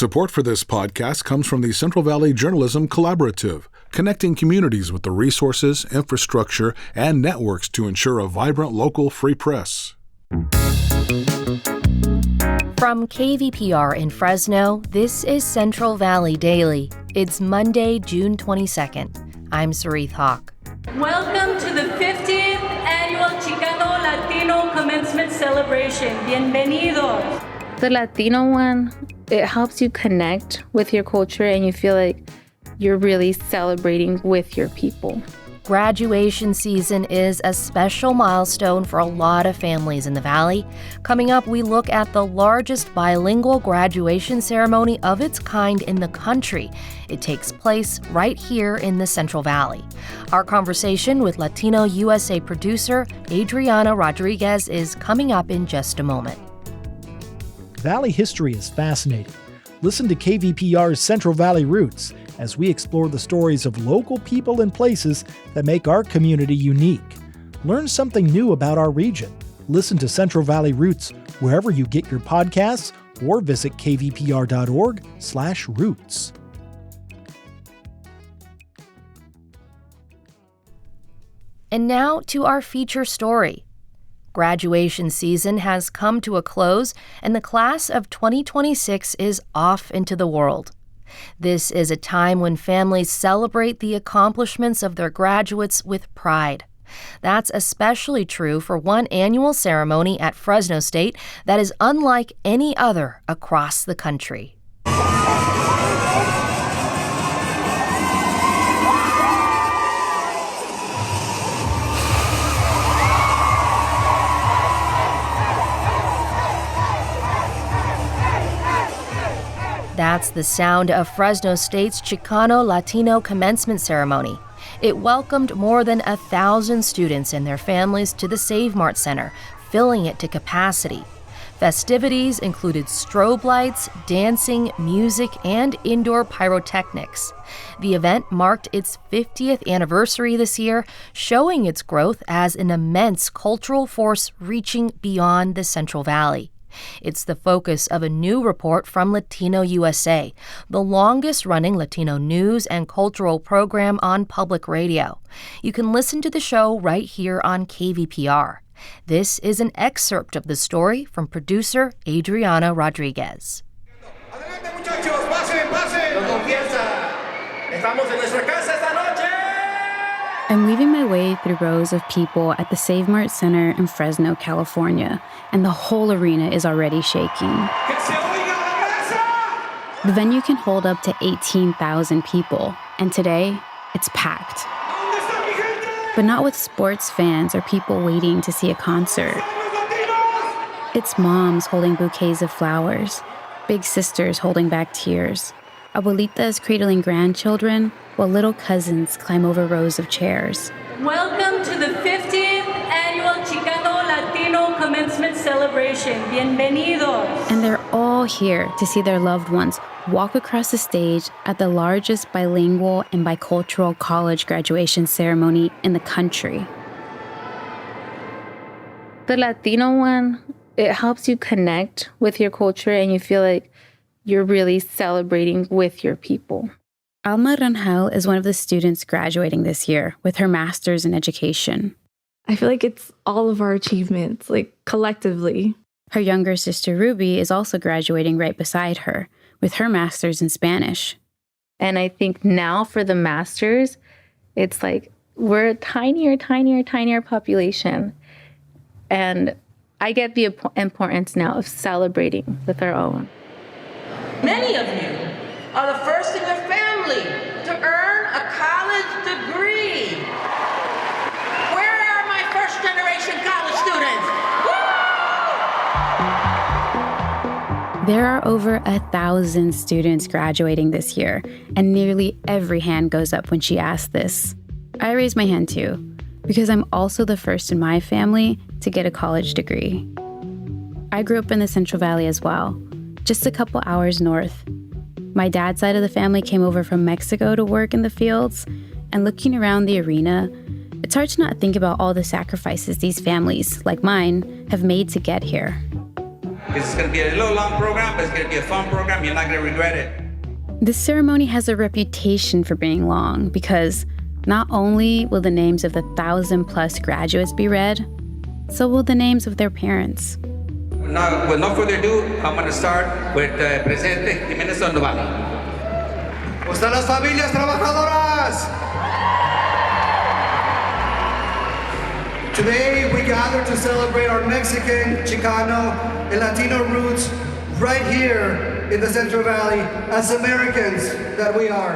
Support for this podcast comes from the Central Valley Journalism Collaborative, connecting communities with the resources, infrastructure, and networks to ensure a vibrant local free press. From KVPR in Fresno, this is Central Valley Daily. It's Monday, June 22nd. I'm Sarith Hawk. Welcome to the 50th annual Chicano Latino Commencement Celebration. Bienvenidos. The Latino one, it helps you connect with your culture and you feel like you're really celebrating with your people. Graduation season is a special milestone for a lot of families in the Valley. Coming up, we look at the largest bilingual graduation ceremony of its kind in the country. It takes place right here in the Central Valley. Our conversation with Latino USA producer Adreanna Rodriguez is coming up in just a moment. Valley history is fascinating. Listen to KVPR's Central Valley Roots as we explore the stories of local people and places that make our community unique. Learn something new about our region. Listen to Central Valley Roots wherever you get your podcasts or visit kvpr.org/roots. And now to our feature story. Graduation season has come to a close, and the class of 2026 is off into the world. This is a time when families celebrate the accomplishments of their graduates with pride. That's especially true for one annual ceremony at Fresno State that is unlike any other across the country. That's the sound of Fresno State's Chicano Latino Commencement Ceremony. It welcomed more than 1,000 students and their families to the Save Mart Center, filling it to capacity. Festivities included strobe lights, dancing, music, and indoor pyrotechnics. The event marked its 50th anniversary this year, showing its growth as an immense cultural force reaching beyond the Central Valley. It's the focus of a new report from Latino USA, the longest-running Latino news and cultural program on public radio. You can listen to the show right here on KVPR. This is an excerpt of the story from producer Adreanna Rodriguez. Adelante, muchachos, pasen, pasen. Con confianza. Estamos en nuestra casa esta noche. I'm weaving my way through rows of people at the Save Mart Center in Fresno, California, and the whole arena is already shaking. The venue can hold up to 18,000 people, and today, it's packed. But not with sports fans or people waiting to see a concert. It's moms holding bouquets of flowers, big sisters holding back tears, abuelitas cradling grandchildren, while little cousins climb over rows of chairs. Welcome to the 50th annual Chicano Latino Commencement Celebration. Bienvenidos. And they're all here to see their loved ones walk across the stage at the largest bilingual and bicultural college graduation ceremony in the country. The Latino one, it helps you connect with your culture and you feel like you're really celebrating with your people. Alma Rangel is one of the students graduating this year with her master's in education. I feel like it's all of our achievements, like collectively. Her younger sister Ruby is also graduating right beside her with her master's in Spanish. And I think now for the masters, it's like we're a tinier population. And I get the importance now of celebrating with our own. Many of you are the first in your family to earn a college degree. Where are my first-generation college students? Woo! There are over 1,000 students graduating this year, and nearly every hand goes up when she asks this. I raise my hand too, because I'm also the first in my family to get a college degree. I grew up in the Central Valley as well, just a couple hours north. My dad's side of the family came over from Mexico to work in the fields, and looking around the arena, it's hard to not think about all the sacrifices these families, like mine, have made to get here. because it's going to be a little long program, but it's going to be a fun program. You're not going to regret it. This ceremony has a reputation for being long because not only will the names of the 1,000+ graduates be read, so will the names of their parents. Now, with no further ado, I'm going to start with Presidente Jiménez Sandoval. ¿Están las familias trabajadoras? Today we gather to celebrate our Mexican, Chicano, and Latino roots right here in the Central Valley as Americans that we are.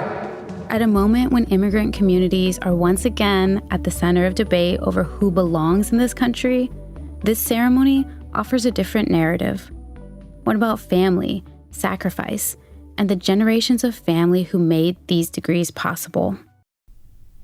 At a moment when immigrant communities are once again at the center of debate over who belongs in this country, this ceremony offers a different narrative. One about family, sacrifice, and the generations of family who made these degrees possible.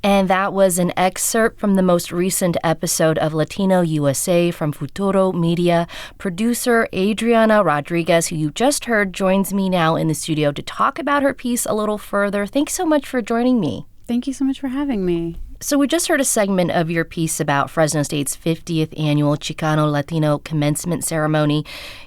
And that was an excerpt from the most recent episode of Latino USA from Futuro Media. Producer Adreanna Rodriguez, who you just heard, joins me now in the studio to talk about her piece a little further. Thanks so much for joining me. Thank you so much for having me. So we just heard a segment of your piece about Fresno State's 50th annual Chicano Latino Commencement Ceremony.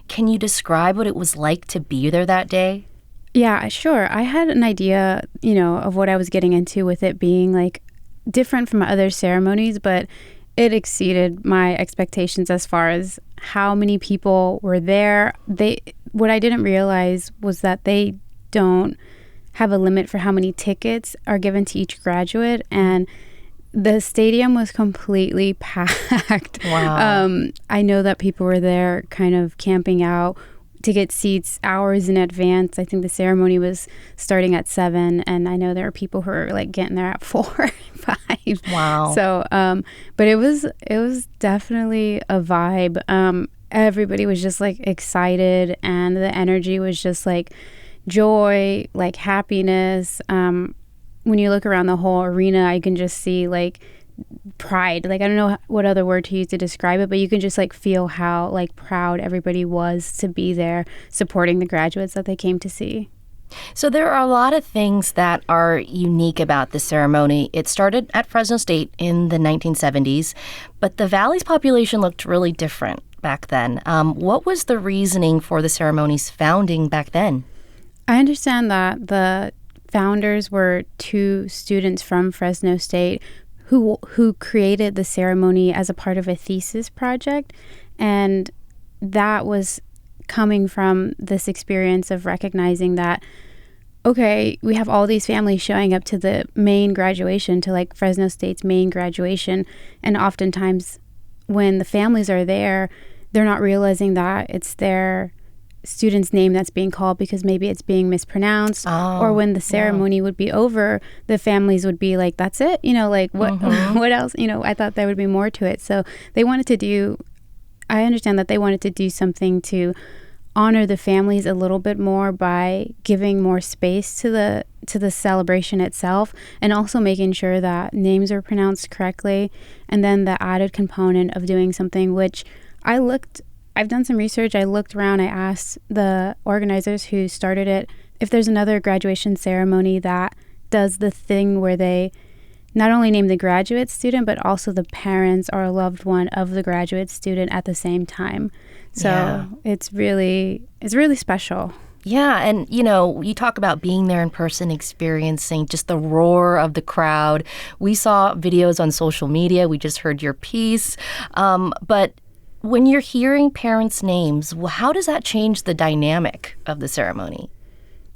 Can you describe what it was like to be there that day? Yeah, sure. I had an idea, of what I was getting into with it being like different from other ceremonies, but it exceeded my expectations as far as how many people were there. What I didn't realize was that they don't have a limit for how many tickets are given to each graduate, and the stadium was completely packed. Wow. I know that people were there kind of camping out to get seats hours in advance. I think the ceremony was starting at 7, and I know there are people who are like getting there at 4, 5. Wow. So, but it was definitely a vibe. Everybody was just like excited, and the energy was just like joy, like happiness. When you look around the whole arena, I can just see like pride. Like, I don't know what other word to use to describe it, but you can just like feel how like proud everybody was to be there supporting the graduates that they came to see. So there are a lot of things that are unique about the ceremony. It started at Fresno State in the 1970s, but the Valley's population looked really different back then. What was the reasoning for the ceremony's founding back then? I understand that the founders were 2 students from Fresno State who created the ceremony as a part of a thesis project, and that was coming from this experience of recognizing that, okay, we have all these families showing up to the main graduation, to like Fresno State's main graduation, and oftentimes when the families are there, they're not realizing that it's their student's name that's being called because maybe it's being mispronounced. Or when the ceremony would be over, the families would be like, that's it, like what else, I thought there would be more to it. So I understand that they wanted to do something to honor the families a little bit more by giving more space to the celebration itself, and also making sure that names are pronounced correctly. And then the added component of doing something which I've done some research. I looked around. I asked the organizers who started it if there's another graduation ceremony that does the thing where they not only name the graduate student, but also the parents or a loved one of the graduate student at the same time. So It's really special. Yeah, and you talk about being there in person, experiencing just the roar of the crowd. We saw videos on social media. We just heard your piece. But when you're hearing parents' names, how does that change the dynamic of the ceremony?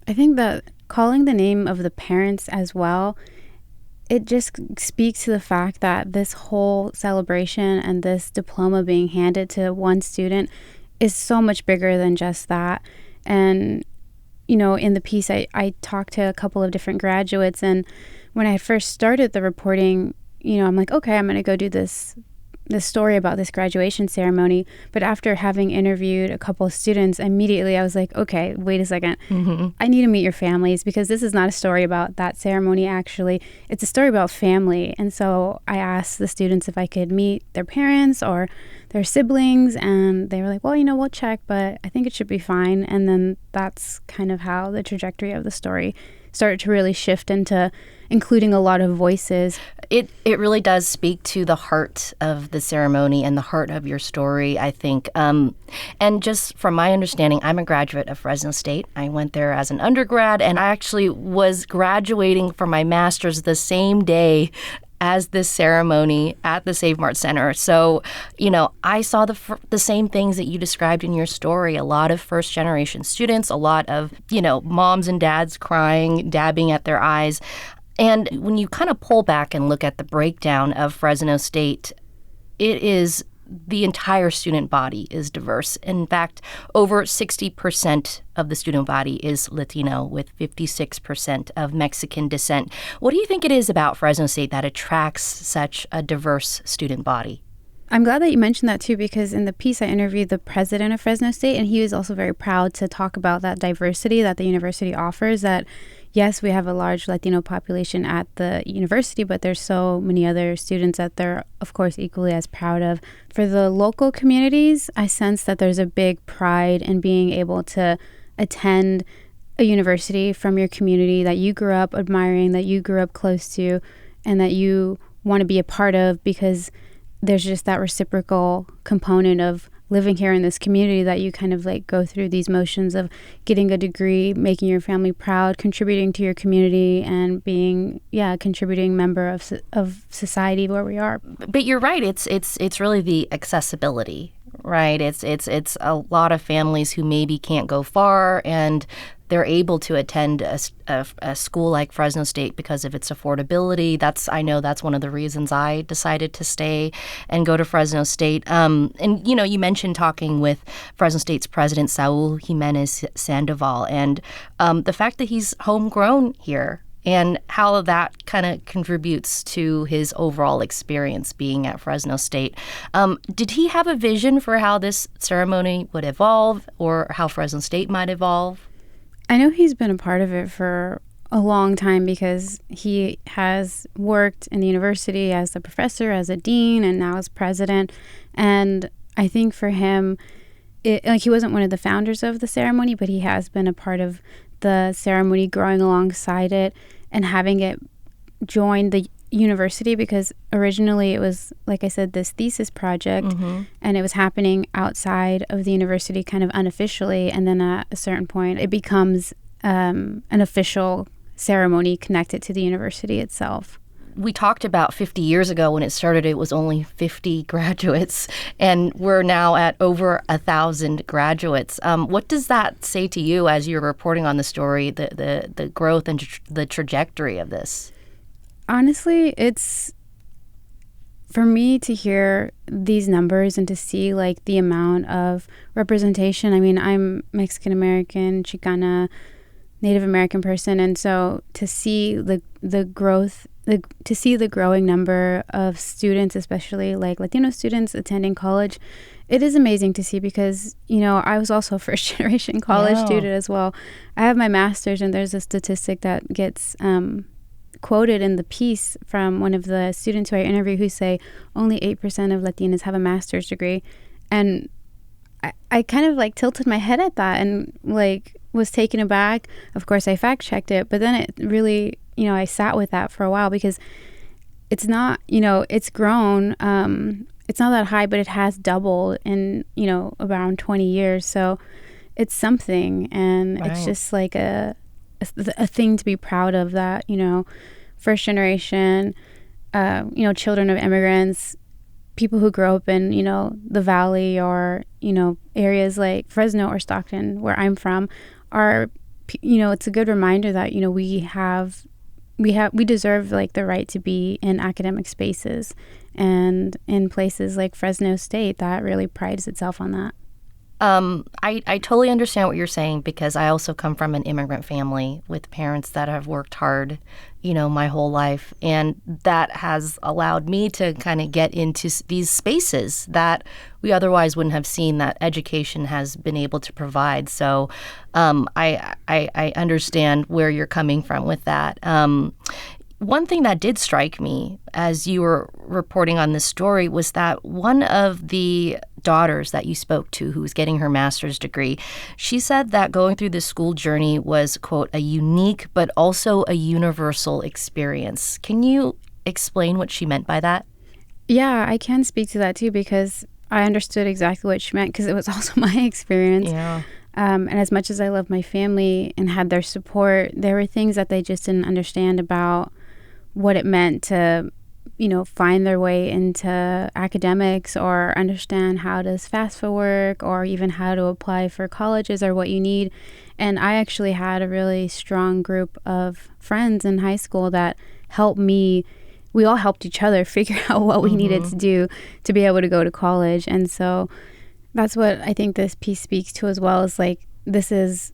I think that calling the name of the parents as well, it just speaks to the fact that this whole celebration and this diploma being handed to one student is so much bigger than just that. And, in the piece, I talked to a couple of different graduates, and when I first started the reporting, I'm like, okay, I'm going to go do this story about this graduation ceremony. But after having interviewed a couple of students, immediately I was like, okay, wait a second. I need to meet your families, because this is not a story about that ceremony, actually. It's a story about family. And so I asked the students if I could meet their parents or their siblings, and they were like, well, we'll check, but I think it should be fine. And then that's kind of how the trajectory of the story started to really shift into including a lot of voices. It really does speak to the heart of the ceremony and the heart of your story, I think. And just from my understanding, I'm a graduate of Fresno State. I went there as an undergrad, and I actually was graduating for my master's the same day as this ceremony at the Save Mart Center. So, I saw the same things that you described in your story. A lot of first-generation students, a lot of, moms and dads crying, dabbing at their eyes. And when you kind of pull back and look at the breakdown of Fresno State, the entire student body is diverse. In fact, over 60% of the student body is Latino, with 56% of Mexican descent. What do you think it is about Fresno State that attracts such a diverse student body? I'm glad that you mentioned that too, because in the piece I interviewed the president of Fresno State, and he was also very proud to talk about that diversity that the university offers, that yes, we have a large Latino population at the university, but there's so many other students that they're, of course, equally as proud of. For the local communities, I sense that there's a big pride in being able to attend a university from your community that you grew up admiring, that you grew up close to, and that you want to be a part of, because there's just that reciprocal component of living here in this community that you kind of like go through these motions of getting a degree, making your family proud, contributing to your community, and being, contributing member of society where we are. But you're right. It's really the accessibility, right? It's a lot of families who maybe can't go far, and they're able to attend a school like Fresno State because of its affordability. I know that's one of the reasons I decided to stay and go to Fresno State. And, you mentioned talking with Fresno State's president, Saul Jimenez Sandoval, and the fact that he's homegrown here and how that kind of contributes to his overall experience being at Fresno State. Did he have a vision for how this ceremony would evolve, or how Fresno State might evolve? I know he's been a part of it for a long time, because he has worked in the university as a professor, as a dean, and now as president. And I think for him, he wasn't one of the founders of the ceremony, but he has been a part of the ceremony, growing alongside it and having it join the university, because originally it was, like I said, this thesis project, and it was happening outside of the university kind of unofficially, and then at a certain point it becomes an official ceremony connected to the university itself. We talked about 50 years ago when it started, it was only 50 graduates, and we're now at over 1,000 graduates. What does that say to you as you're reporting on the story, the growth and the trajectory of this? Honestly, it's, for me to hear these numbers and to see like the amount of representation. I mean, I'm Mexican American, Chicana, Native American person, and so to see the growth, to see the growing number of students, especially like Latino students attending college, it is amazing to see, because, I was also a first generation college student as well. I have my master's, and there's a statistic that gets quoted in the piece from one of the students who I interview who say only 8% of Latinas have a master's degree. And I kind of like tilted my head at that and like was taken aback. Of course, I fact checked it, but then it really, I sat with that for a while, because it's not, it's grown. It's not that high, but it has doubled in, around 20 years. So it's something, and right. It's just like a thing to be proud of, that, first generation, children of immigrants, people who grow up in, the Valley, or, areas like Fresno or Stockton, where I'm from, are, it's a good reminder that, we deserve like the right to be in academic spaces, and in places like Fresno State that really prides itself on that. I totally understand what you're saying, because I also come from an immigrant family with parents that have worked hard, my whole life. And that has allowed me to kind of get into these spaces that we otherwise wouldn't have seen, that education has been able to provide. So I understand where you're coming from with that. One thing that did strike me as you were reporting on this story was that one of the daughters that you spoke to who was getting her master's degree, she said that going through this school journey was, quote, a unique but also a universal experience. Can you explain what she meant by that? Yeah, I can speak to that too, because I understood exactly what she meant, because it was also my experience. Yeah. And as much as I love my family and had their support, there were things that they just didn't understand about what it meant to, find their way into academics, or understand how does FAFSA work, or even how to apply for colleges or what you need. And I actually had a really strong group of friends in high school that helped me. We all helped each other figure out what we needed to do to be able to go to college. And so that's what I think this piece speaks to as well, is like, this is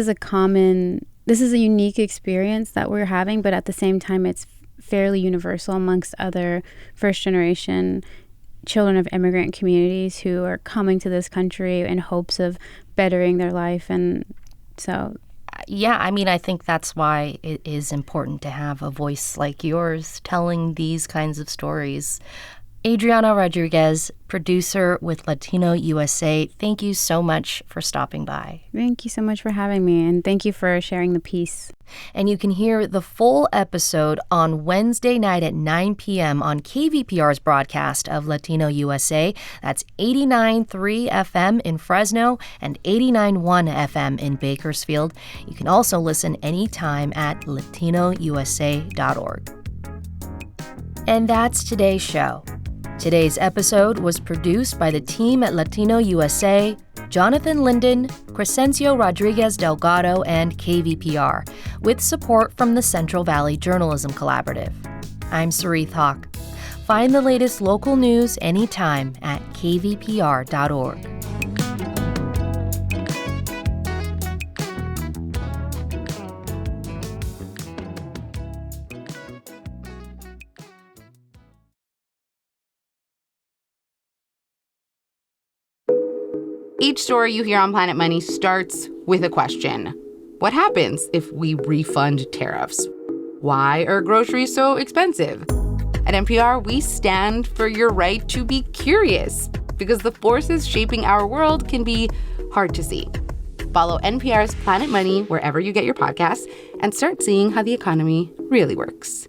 a unique experience that we're having, but at the same time, it's fairly universal amongst other first-generation children of immigrant communities who are coming to this country in hopes of bettering their life. And so... Yeah, I think that's why it is important to have a voice like yours telling these kinds of stories. Adreanna Rodriguez, producer with Latino USA, thank you so much for stopping by. Thank you so much for having me, and thank you for sharing the piece. And you can hear the full episode on Wednesday night at 9 p.m. on KVPR's broadcast of Latino USA. That's 89.3 FM in Fresno and 89.1 FM in Bakersfield. You can also listen anytime at latinousa.org. And that's today's show. Today's episode was produced by the team at Latino USA, Jonathan Linden, Crescencio Rodriguez Delgado, and KVPR, with support from the Central Valley Journalism Collaborative. I'm Sarith Hawk. Find the latest local news anytime at kvpr.org. Each story you hear on Planet Money starts with a question. What happens if we refund tariffs? Why are groceries so expensive? At NPR, we stand for your right to be curious, because the forces shaping our world can be hard to see. Follow NPR's Planet Money wherever you get your podcasts and start seeing how the economy really works.